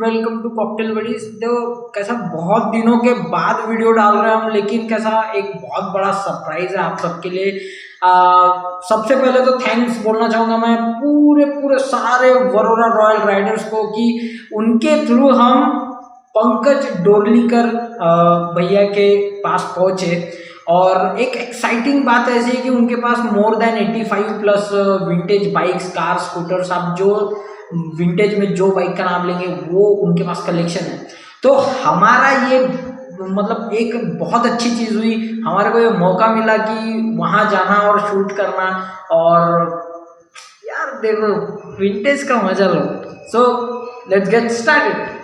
Welcome to cocktail buddies. तो कैसा बहुत दिनों के बाद वीडियो डाल रहे हैं हम, लेकिन कैसा एक बहुत बड़ा सरप्राइज है आप सबके लिए। सबसे पहले तो थैंक्स बोलना चाहूँगा मैं पूरे पूरे सारे वरोरा रॉयल राइडर्स को कि उनके थ्रू हम पंकज डोरलीकर भैया के पास पहुँचे। और एक एक्साइटिंग बात ऐसी है कि उनके पास more than 85 plus vintage bikes, car, scooters, आप जो विंटेज में जो बाइक का नाम लेंगे वो उनके पास कलेक्शन है। तो हमारा ये मतलब एक बहुत अच्छी चीज़ हुई, हमारे को ये मौका मिला कि वहाँ जाना और शूट करना। और यार देखो विंटेज का मजा लो। So let's get started.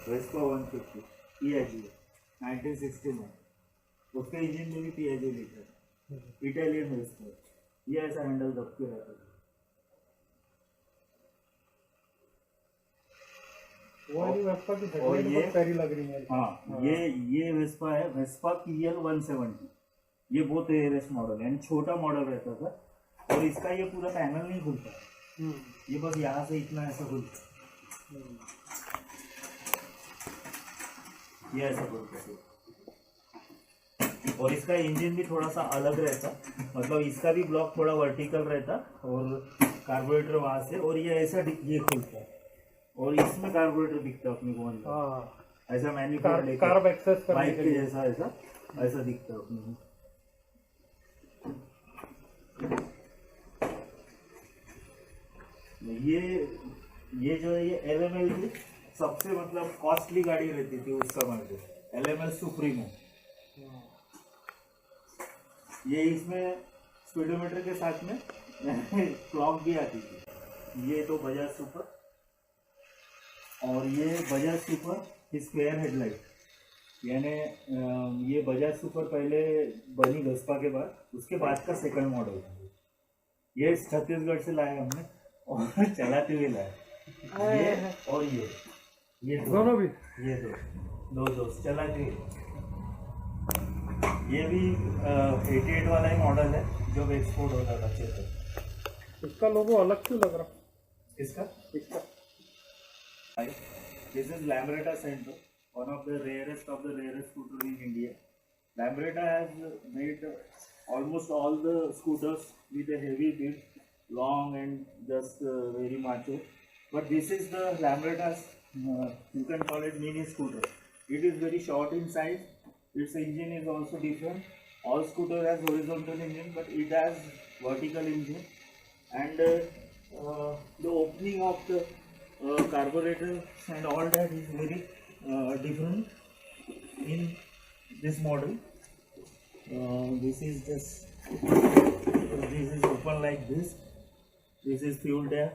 Vespa 150 PIG 1969, उसके इंजन में भी PIG लिखा है, इटालियन वेस्पा। ये ऐसा हैंडल दब के रहता है। वो वाली वेस्पा की और देखने में ये बहुत प्यारी लग रही है। हाँ, ये वेस्पा है, वेस्पा PL 170। ये बहुत रेयरेस्ट मॉडल है, यानी छोटा मॉडल रहता था। और इसका ये पूरा पैनल नहीं खुलता, ये बस यहाँ से इतना ऐसा खुलता है, ये ऐसा खुलता है। और इसका इंजन भी थोड़ा सा अलग रहता, मतलब इसका भी ब्लॉक थोड़ा वर्टिकल रहता और कार्बोरेटर वहाँ से, और ये ऐसा ये खुलता है और इसमें कार्बोरेटर दिखता है अपने को अंदर, ऐसा मैन्युफैक्चर कार्ब एक्सेस करने बाइक के के लिए। जैसा ऐसा दिखता है अपने को। ये जो है ये LML की सबसे मतलब कॉस्टली गाड़ी रहती थी उस समय पे, LML सुप्रीमो। ये इसमें स्पीडोमीटर के साथ में क्लॉक भी आती थी। ये तो बजाज सुपर, और ये बजाज सुपर स्क्वायर हेडलाइट, यानी ये बजाज सुपर पहले बनी वेस्पा के बाद, उसके बाद का सेकंड मॉडल है। ये छत्तीसगढ़ से लाए हमने और चलाते हुए लाए। ये और ये दोनों भी, ये दो दोस्त चलाते हुए। ये भी 88 वाला ही मॉडल है जो एक्सपोर्ट होता था चेतक। इसका लोगो अलग क्यों लग रहा? इसका This is Lambretta Centro, one of the rarest scooter in India. Lambretta has made almost all the scooters with a heavy build, long and just very macho. But this is the Lambretta, you can call it mini scooter. It is very short in size. Its engine is also different. All scooter has horizontal engine, but it has vertical engine. And the opening of the carburetor and all that is very different in this model. This is open like this. This is fuel tank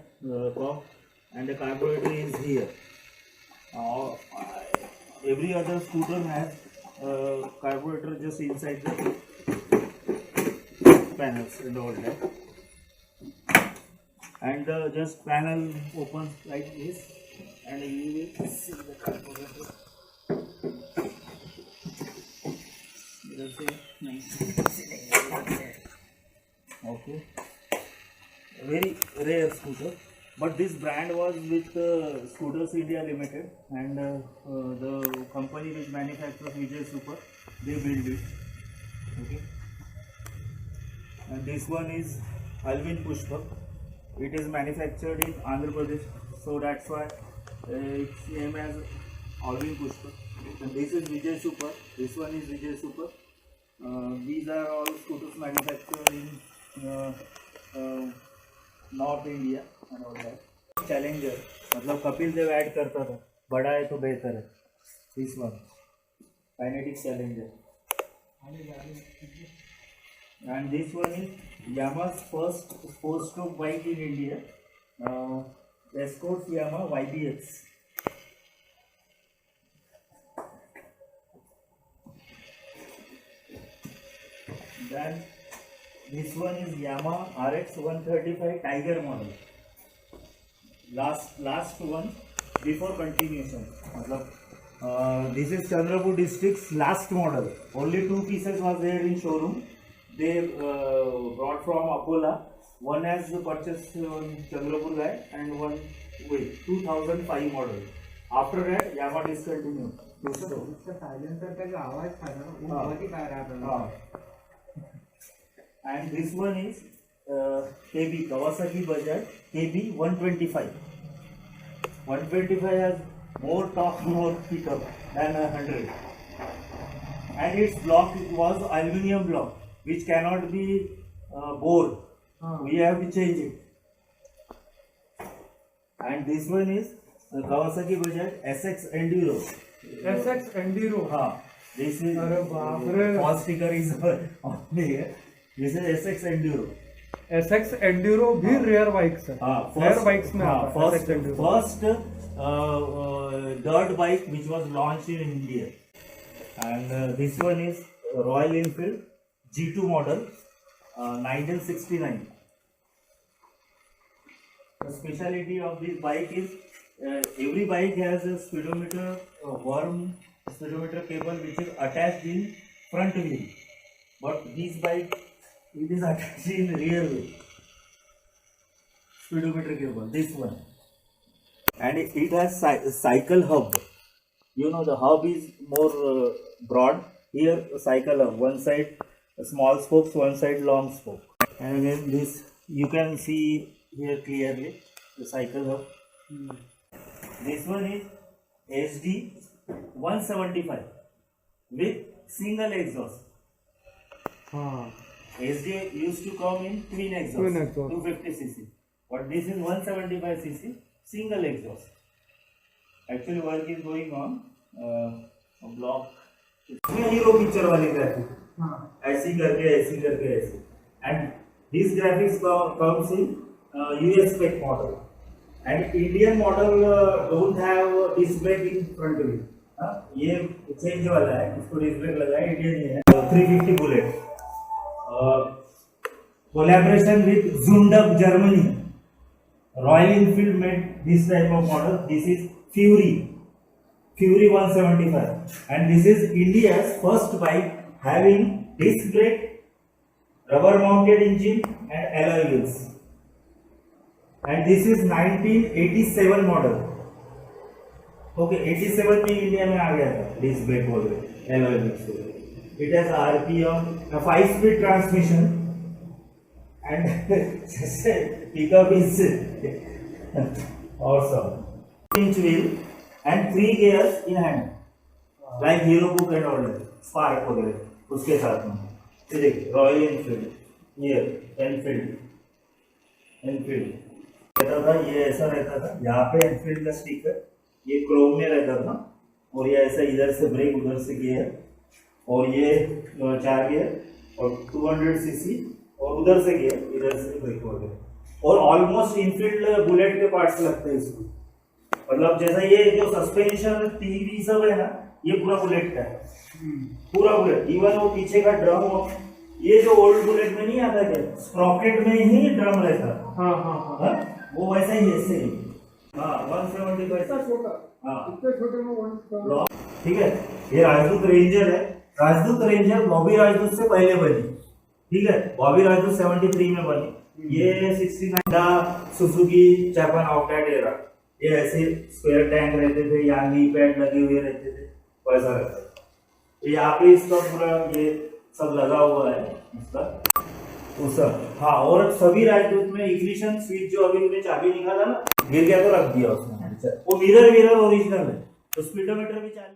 pump, and the carburetor is here. Every other scooter has carburetor just inside the panels and all that. And the just panel opens like this, and you will see the carburetor Okay, very rare scooter. But this brand was with Scooters India Limited, and the company which manufactures Vijay Super, they build it. Okay, and this one is Alvin Pushpak. It is manufactured in Andhra Pradesh, so that's why it's named as Alvin Pushpak. And this is Vijay Super. This one is Vijay Super. These are all scooters manufactured in North India and all that. Challenger, मतलब Kapil Dev add करता था, बड़ा है तो बेहतर है. This one, Kinetic Challenger. And this one is Yamaha's first 4-stroke bike in India. Escorts Yamaha YBX. Then this one is Yamaha RX 135 Tiger model. Last one before continuation. This is Chandrapur district's last model. Only 2 pieces was there in showroom. They brought from Akola. One has purchased Chandrapur guy and one with 2005 model. After that, Yamaha discontinued. And this one is KB Kawasaki Bajaj KB 125. 125 has more torque, more pickup than 100. And its block was aluminum block, which cannot be bored. We have to change it. And this one is Kawasaki Bajaj SX Enduro. SX Enduro. This is false sticker is on here. This is SX Enduro. SX Enduro भी rare bikes है. Rare bikes में आता है SX Enduro. First dirt bike which was launched in India. And this one is Royal Enfield G2 model 1969. The speciality of this bike is every bike has a speedometer, worm speedometer cable which is attached in front wheel. But this bike, it is attached in rear wheel. Speedometer cable, this one. And it has cycle hub. You know, the hub is more broad. Here cycle hub, one side small spokes, one side long spoke. And again this you can see here clearly the cycle hub. This one is SD 175 with single exhaust. SD used to come in twin exhaust. 250cc, but this is 175cc single exhaust. Actually work is going on a block. इसमें hero picture वाली graphic ऐसी करके ऐसे. And these graphics comes in US spec model. And Indian model don't have disc brake in front of it. ये change वाला है, इसको disc brake लगा है, इंडियन ही है. 350 bullet. Collaboration with Zundab, Germany. Royal Enfield made this type of model. This is Fury 175, and this is India's first bike having disc brake, rubber mounted engine and alloy wheels. And this is 1987 model. Okay, 87 में India में आ गया था disc brake वगैरह, alloy wheels. It has RPM, a 5-speed transmission, and pickup is awesome. 3-inch wheel and 3 gears in hand, like Hero Book and all that, Spark वगैरह उसके साथ में. ये देखिए रॉयल एनफील्ड, ये एनफील्ड रहता था, ये ऐसा रहता था, यहाँ पे एनफील्ड का स्टिकर ये क्रोम में रहता था, और ये ऐसा इधर से ब्रेक उधर से गियर, और ये 4 गियर और 200cc और उधर से गियर इधर से ब्रेक वगैरह. और ऑलमोस्ट इनफील्ड बुलेट के पार्ट्स लगते हैं इसको. मतलब जैसा ये जो सस्पेंशन टीवी सब है ना, ये पूरा बुलेट का है, पूरा बुलेट. इवन वो पीछे का ड्रम, ये जो ओल्ड बुलेट में नहीं आता क्या, स्प्रॉकेट में ही ड्रम रहता. वो वैसा ही ऐसे ही. 175 छोटा. इतने छोटे में ठीक है. ये राजदूत रेंजर है, राजदूत रेंजर बॉबी राजदूत से पहले बनी, ठीक है। बॉबी राजदूत 73 में बनी। ये 69 सुजुकी जापान आउटलेट एरा, ये ऐसे स्क्वायर टैंक रहते थे, यहाँ नी पैड लगे हुए रहते थे, वैसा रहता था। तो यहाँ पे इसका पूरा ये सब लगा हुआ है इसका वो सब। हाँ, और सभी राजदूत में इग्निशन स्विच जो अभी उन्हें चाबी निकाला ना, गिर गया तो रख दिया उसने। वो मिरर ओरिजिनल है, तो स्पीडोमीटर भी चालू